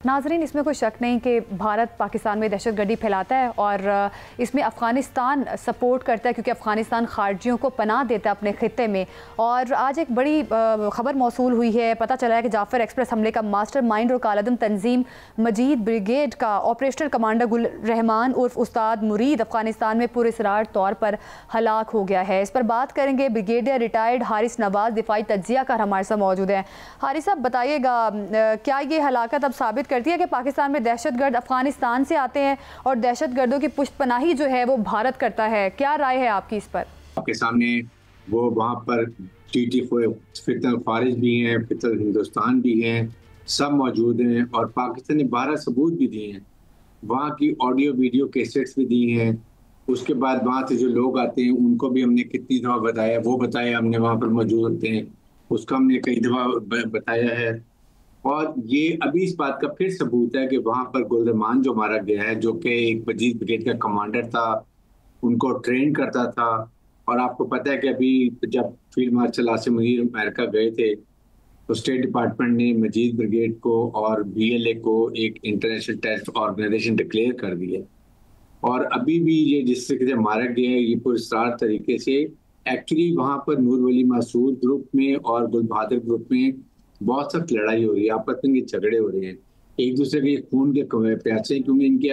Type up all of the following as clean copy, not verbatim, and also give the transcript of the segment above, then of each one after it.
नाज़रीन, इसमें कोई शक नहीं कि भारत पाकिस्तान में दहशतगर्दी फैलाता है और इसमें अफ़गानिस्तान सपोर्ट करता है, क्योंकि अफ़गानिस्तान खारजियों को पनाह देता है अपने ख़ित्ते में। और आज एक बड़ी ख़बर मौसूल हुई है, पता चला है कि जाफ़र एक्सप्रेस हमले का मास्टरमाइंड और कालादम तंजीम मजीद ब्रिगेड का ऑपरेशनल कमांडर गुल रहमान उर्फ उस्ताद मुरीद अफ़गानिस्तान में पुरअसरार तौर पर हलाक हो गया है। इस पर बात करेंगे। ब्रिगेडियर रिटायर्ड हारिस नवाज दिफाई तज्जिया कर हमारे साथ मौजूद हैं। हारिस साहब, बताइएगा, क्या ये हलाकत अब साबित करती है कि पाकिस्तान में दहशतगर्द अफगानिस्तान से आते हैं और दहशतगर्दों की पुष्टपनाही जो है वो भारत करता है? क्या राय है आपकी इस पर? आपके सामने वो वहाँ पर टीटी फितरत खारिज भी हैं, फितरत हिंदुस्तान भी हैं, सब मौजूद हैं और पाकिस्तान ने 12 सबूत भी दिए हैं। वहाँ की ऑडियो वीडियो कैसेट्स भी दी हैं। उसके बाद वहाँ से जो लोग आते हैं उनको भी हमने कितनी दफ़ा बताया, वो बताया हमने वहाँ पर मौजूद होते हैं, उसका हमने कई दफ़ा बताया है। और ये अभी इस बात का फिर सबूत है कि वहाँ पर गुल रहमान जो मारा गया है, जो कि एक मजीद ब्रिगेड का कमांडर था, उनको ट्रेन करता था। और आपको पता है कि अभी जब field marshal Asim Munir America गए थे तो स्टेट डिपार्टमेंट ने मजीद ब्रिगेड को और BLA को एक इंटरनेशनल टेररिस्ट ऑर्गेनाइजेशन डिक्लेयर कर दिया। और अभी भी ये जिस तरीके से मारा गया है, ये पुरस्कार तरीके से एक्चुअली वहाँ पर नूर वली मसूद ग्रुप में और गुल बहादुर ग्रुप में बहुत सख्त लड़ाई हो रही है, आपस में झगड़े हो रहे हैं, एक दूसरे के खून के प्यासे, क्योंकि इनके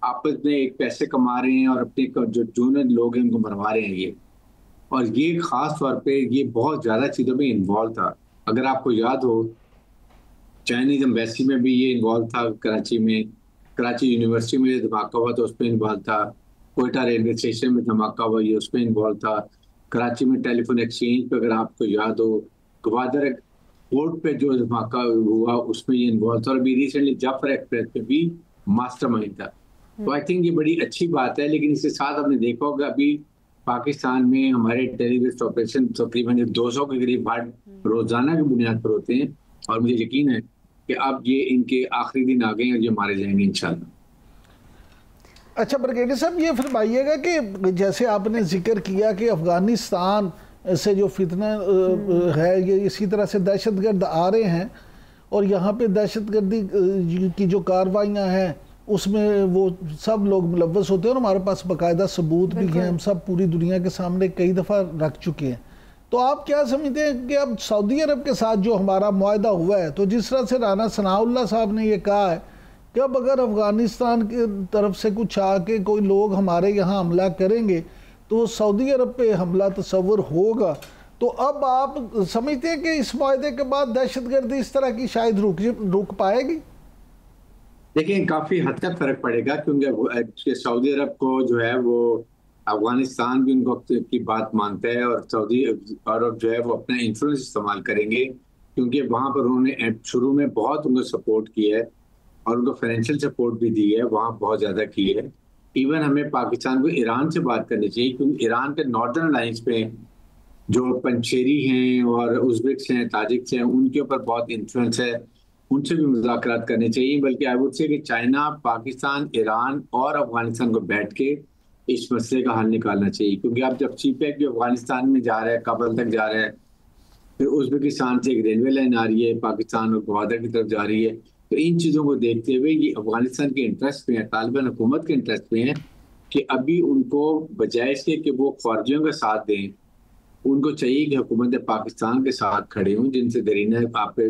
आपस में एक पैसे कमा रहे हैं और अपने जो जूनियर लोग हैं उनको मरवा रहे हैं ये। और ये खास तौर पे ये बहुत ज़्यादा चीज़ों में इन्वॉल्व था। अगर आपको याद हो, चाइनीज एम्बेसी में भी ये इन्वॉल्व था, कराची में, कराची यूनिवर्सिटी में धमाका हुआ तो उस पर इन्वॉल्व था, कोयटा रेलवे स्टेशन में धमाका हुआ ये उस पर इन्वॉल्व था, कराची में टेलीफोन एक्सचेंज पे अगर आपको याद हो, गवादर पोर्ट पे जो धमाका हुआ उसमें ये इन्वॉल्व था, और अभी रिसेंटली जाफर एक्सप्रेस पे भी मास्टरमाइंड था। तो आई थिंक ये बड़ी अच्छी बात है। लेकिन इसके साथ आपने देखा होगा अभी पाकिस्तान में हमारे टेररिस्ट ऑपरेशन तकरीबन 200 के करीब रोजाना की बुनियाद पर होते हैं, और मुझे यकीन है कि अब ये इनके आखिरी दिन आ गए और ये मारे जाएंगे इंशाल्लाह। अच्छा ब्रिगेडियर साहब, ये फरमाइएगा कि जैसे आपने जिक्र किया कि अफगानिस्तान से जो फितना है ये इसी तरह से दहशतगर्द आ रहे हैं और यहाँ पे दहशतगर्दी की जो कार्रवाइयाँ हैं उसमें वो सब लोग मुलव्वस होते हैं और हमारे पास बाकायदा सबूत भी हैं, हम सब पूरी दुनिया के सामने कई दफ़ा रख चुके हैं। तो आप क्या समझते हैं कि अब सऊदी अरब के साथ जो हमारा मुआहदा हुआ है, तो जिस तरह से राना सनाउल्लाह साहब ने ये कहा है कि अब अगर अफ़गानिस्तान की तरफ से कुछ आके कोई लोग हमारे यहाँ हमला करेंगे तो सऊदी अरब पे हमला तस्वर होगा, तो अब आप समझते हैं कि इस मुआहदे के बाद दहशतगर्दी इस तरह की शायद रुक पाएगी? देखिए, काफ़ी हद तक फ़र्क पड़ेगा, क्योंकि सऊदी अरब को जो है वो अफगानिस्तान भी उनको की बात मानता है और सऊदी अरब जो है वो अपना इन्फ्लुएंस इस्तेमाल करेंगे, क्योंकि वहाँ पर उन्होंने शुरू में बहुत उनको सपोर्ट किया है और उनको फाइनेंशियल सपोर्ट भी दी है, वहाँ बहुत ज़्यादा की है। इवन हमें पाकिस्तान को ईरान से बात करनी चाहिए, क्योंकि ईरान के नॉर्दर्न अलायंस पे जो पंचेरी हैं और उज़्बेक्स हैं, ताजिक्स हैं, उनके ऊपर बहुत इन्फ्लुएंस है, उनसे भी मुज़ाकरात करने चाहिए। बल्कि आई वुड से कि चाइना, पाकिस्तान, ईरान और अफगानिस्तान को बैठ के इस मसले का हल निकालना चाहिए, क्योंकि आप जब सीपैक भी अफगानिस्तान में जा रहा है, काबुल तक जा रहा है, फिर उज़्बेकिस्तान से एक रेलवे लाइन आ रही है पाकिस्तान और ग्वादर की तरफ जा रही है, तो इन चीज़ों को देखते हुए ये अफगानिस्तान के इंटरेस्ट में है, तालिबान हुकूमत के इंटरेस्ट में है कि अभी उनको बजाय इसके कि वो फौजियों का साथ दें, उनको चाहिए कि हुकूमत पाकिस्तान के साथ खड़े हों, जिनसे दरीना आपके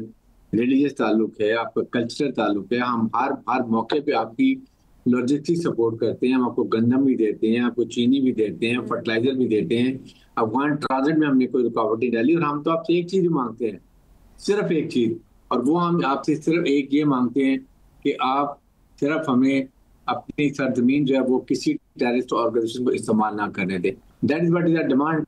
रिलीजियस ताल्लुक है, आपका कल्चरल ताल्लुक है। हम हर मौके पे आपकी लॉजिस्टिक सपोर्ट करते हैं, हम आपको गंदम भी देते हैं, आपको चीनी भी देते हैं, फर्टिलाइजर भी देते हैं। अफगान ट्रांजिट में हमने कोई रुकावट नहीं डाली, और हम तो आपसे एक चीज़ मांगते हैं, सिर्फ एक चीज़, और वो हम आपसे सिर्फ एक ये मांगते हैं कि आप सिर्फ हमें अपनी सरजमीन जो है वो किसी टेररिस्ट ऑर्गेनाइजेशन को इस्तेमाल ना करने दें। That is what is our demand.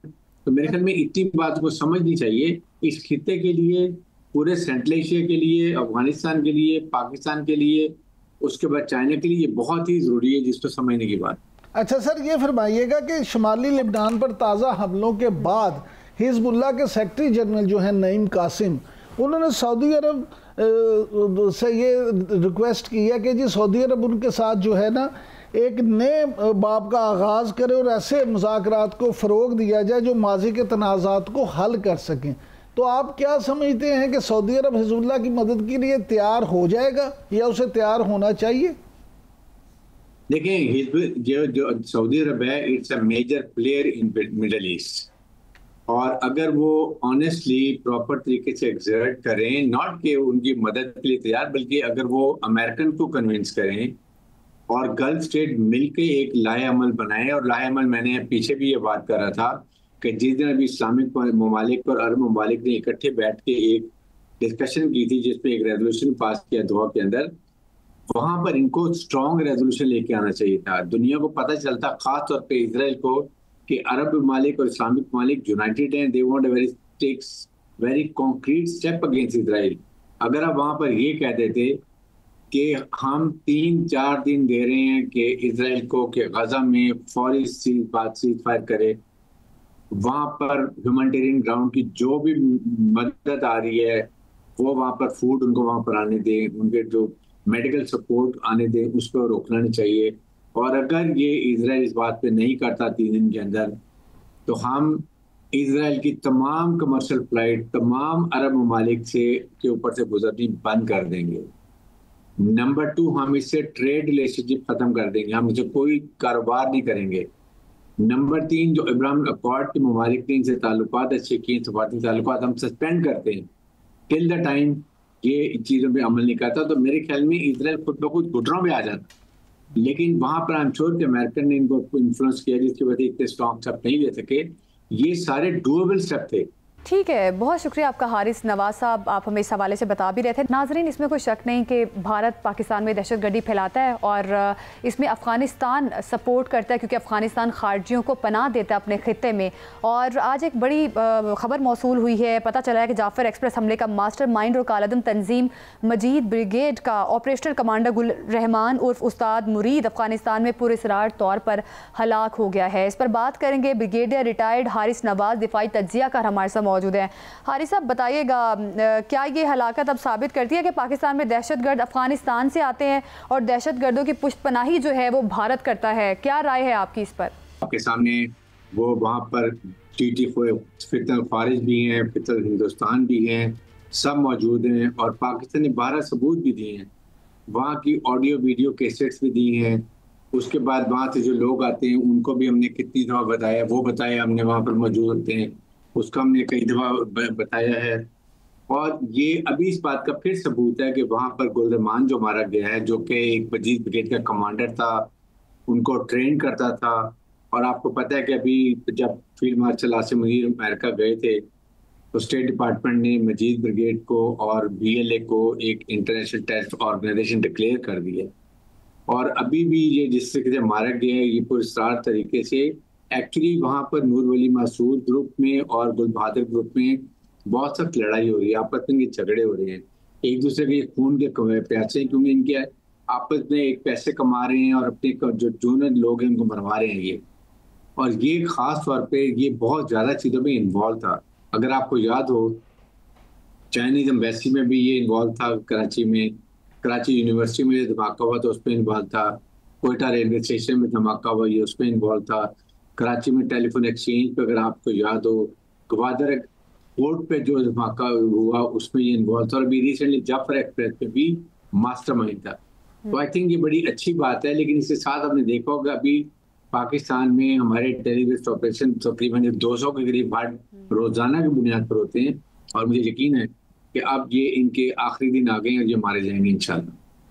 तो मेरे ख्याल में इतनी बात को समझनी चाहिए, इस खित्ते के लिए, पूरे सेंट्रल एशिया के लिए, अफगानिस्तान के लिए, पाकिस्तान के लिए, उसके बाद चाइना के लिए, ये बहुत ही ज़रूरी है जिसको समझने की बात। अच्छा सर, ये फरमाइएगा कि शुमाली लेबनान पर ताज़ा हमलों के बाद हिजबुल्लाह के सेक्रेटरी जनरल जो हैं नईम कासिम, उन्होंने सऊदी अरब से ये रिक्वेस्ट की है कि जी सऊदी अरब उनके साथ जो है ना एक नए बाब का आगाज़ करे और ऐसे मुज़ाकरात को फ़रोग दिया जाए जो माजी के तनाज़ात को हल कर सकें। तो आप क्या समझते हैं कि सऊदी अरब हिजबुल्लाह की मदद के लिए तैयार हो जाएगा या उसे तैयार होना चाहिए? देखिए, जो सऊदी अरब है, it's a major player in Middle East, और अगर वो ऑनेस्टली प्रॉपर तरीके से एग्जर्ट करें, नॉट कि उनकी मदद के लिए तैयार, बल्कि अगर वो अमेरिकन को कन्विंस करें और गल्फ स्टेट मिलकर एक लाहेअमल बनाए। और लाहेअमल, मैंने पीछे भी ये बात कर रहा था कि जिस दिन अभी इस्लामिक ममालिक और अरब ममालिक ने इकट्ठे बैठ के एक डिस्कशन की थी जिसपे एक रेजोल्यूशन पास किया दोहा के अंदर, वहां पर इनको स्ट्रॉन्ग रेजोल्यूशन लेके आना चाहिए था। दुनिया को पता चलता, खास तौर पे इसराइल को, कि अरब ममालिक और इस्लामिक ममालिक यूनाइटेड हैं, they want a very concrete step against Israel. अगर आप वहां पर ये कह देते कि हम 3-4 दिन दे रहे हैं कि इसराइल को कि गजा में फौरी सीज फायर करे, वहां पर ह्यूमैनिटेरियन ग्राउंड की जो भी मदद आ रही है वो वहां पर फूड उनको वहां पर आने दें, उनके जो मेडिकल सपोर्ट आने दें, उस पर रोकना नहीं चाहिए। और अगर ये इजराइल इस बात पे नहीं करता 3 दिन के अंदर, तो हम इजराइल की तमाम कमर्शियल फ्लाइट तमाम अरब ममालिक से के ऊपर से गुजरनी बंद कर देंगे। नंबर 2, हम इससे ट्रेड रिलेशनशिप खत्म कर देंगे, हम इससे कोई कारोबार नहीं करेंगे। नंबर 3, जो इब्राहिम अकॉर्ड के ममालिक ने इनसे ताल्लुकात अच्छे किए, सफारती ताल्लुकात हम सस्पेंड करते हैं टिल द टाइम ये चीज़ों पे अमल नहीं करता। तो मेरे ख्याल में इजराइल खुद ब खुद घुटनों में आ जाता। लेकिन वहां पर आई एम श्योर कि अमेरिकन ने इनको इन्फ्लुएंस किया, जिसकी वजह से इतने स्ट्रॉन्ग स्टेप नहीं ले सके। ये सारे डूएबल स्टेप थे। ठीक है, बहुत शुक्रिया आपका हारिस नवाज साहब, आप हमें इस हवाले से बता भी रहे थे। नाजरीन, इसमें कोई शक नहीं कि भारत पाकिस्तान में दहशतगर्दी फैलाता है और इसमें अफ़गानिस्तान सपोर्ट करता है, क्योंकि अफ़गानिस्तान खारजियों को पनाह देता है अपने ख़ित्ते में। और आज एक बड़ी खबर मौसूल हुई है, पता चला है कि जाफ़र एक्सप्रेस हमले का मास्टर माइंड और कालदम तंजीम मजीद ब्रिगेड का ऑपरेशनल कमांडर गुल रहमान उर्फ उस्ताद मुरीद अफ़गानिस्तान में पुरअसरार तौर पर हलाक हो गया है। इस पर बात करेंगे ब्रिगेडियर रिटायर्ड हारिस नवाज, दिफाई तज्जिया का हमारे साथ मौजूद है। हारिस साहब, बताइएगा, क्या ये हलाकत अब साबित करती है कि पाकिस्तान में दहशतगर्द अफगानिस्तान से आते हैं और दहशतगर्दों की पुष्टपनाही जो है वो भारत करता है? क्या राय है आपकी इस पर? आपके सामने वो वहाँ पर टीटी फितरत खारिज भी हैं, फितरत हिंदुस्तान भी हैं, सब मौजूद हैं। और पाकिस्तान ने 12 सबूत भी दिए हैं, वहाँ की ऑडियो वीडियो कैसेट्स भी दी हैं। उसके बाद वहाँ से जो लोग आते हैं उनको भी हमने कितनी दफ़ा बताया, वो बताया हमने वहाँ पर मौजूद होते हैं, उसका हमने कई दफ़ा बताया है। और ये अभी इस बात का फिर सबूत है कि वहाँ पर गुलरहमान जो मारा गया है, जो कि एक मजीद ब्रिगेड का कमांडर था, उनको ट्रेन करता था। और आपको पता है कि अभी जब field marshal Asim Munir America गए थे तो स्टेट डिपार्टमेंट ने मजीद ब्रिगेड को और BLA को एक इंटरनेशनल टेररिस्ट ऑर्गेनाइजेशन डिक्लेयर कर दिया। और अभी भी ये जिस तरीके से मारा गया है, ये पुरस्कार तरीके से, एक्चुअली वहाँ पर नूर वली मासूद ग्रुप में और गुल बहादुर ग्रुप में बहुत सख्त लड़ाई हो रही है, आपस में झगड़े हो रहे हैं, एक दूसरे के खून के प्यासे, क्योंकि इनके आपस में एक पैसे कमा रहे हैं और अपने जो जूनियर लोग हैं उनको मरवा रहे हैं ये। और ये खास तौर पे ये बहुत ज़्यादा चीज़ों में इन्वॉल्व था। अगर आपको याद हो, चाइनीज एम्बेसी में भी ये इन्वॉल्व था, कराची में, कराची यूनिवर्सिटी में जो धमाका हुआ था उस पर इन्वॉल्व था, कोयटा रेलवे स्टेशन में धमाका हुआ ये उस पर इन्वॉल्व था, कराची में टेलीफोन एक्सचेंज पे अगर आपको याद हो, गवादर पोर्ट पे जो धमाका हुआ उसमें ये इन्वॉल्व था, और अभी रिसेंटली जाफर एक्सप्रेस पे भी मास्टरमाइंड था। तो आई थिंक ये बड़ी अच्छी बात है। लेकिन इसके साथ हमने देखा होगा अभी पाकिस्तान में हमारे टेररिस्ट ऑपरेशन तकरीबन 200 के करीब रोजाना की बुनियाद पर होते हैं, और मुझे यकीन है कि अब ये इनके आखिरी दिन आ गए और ये मारे जाएंगे इंशाल्लाह।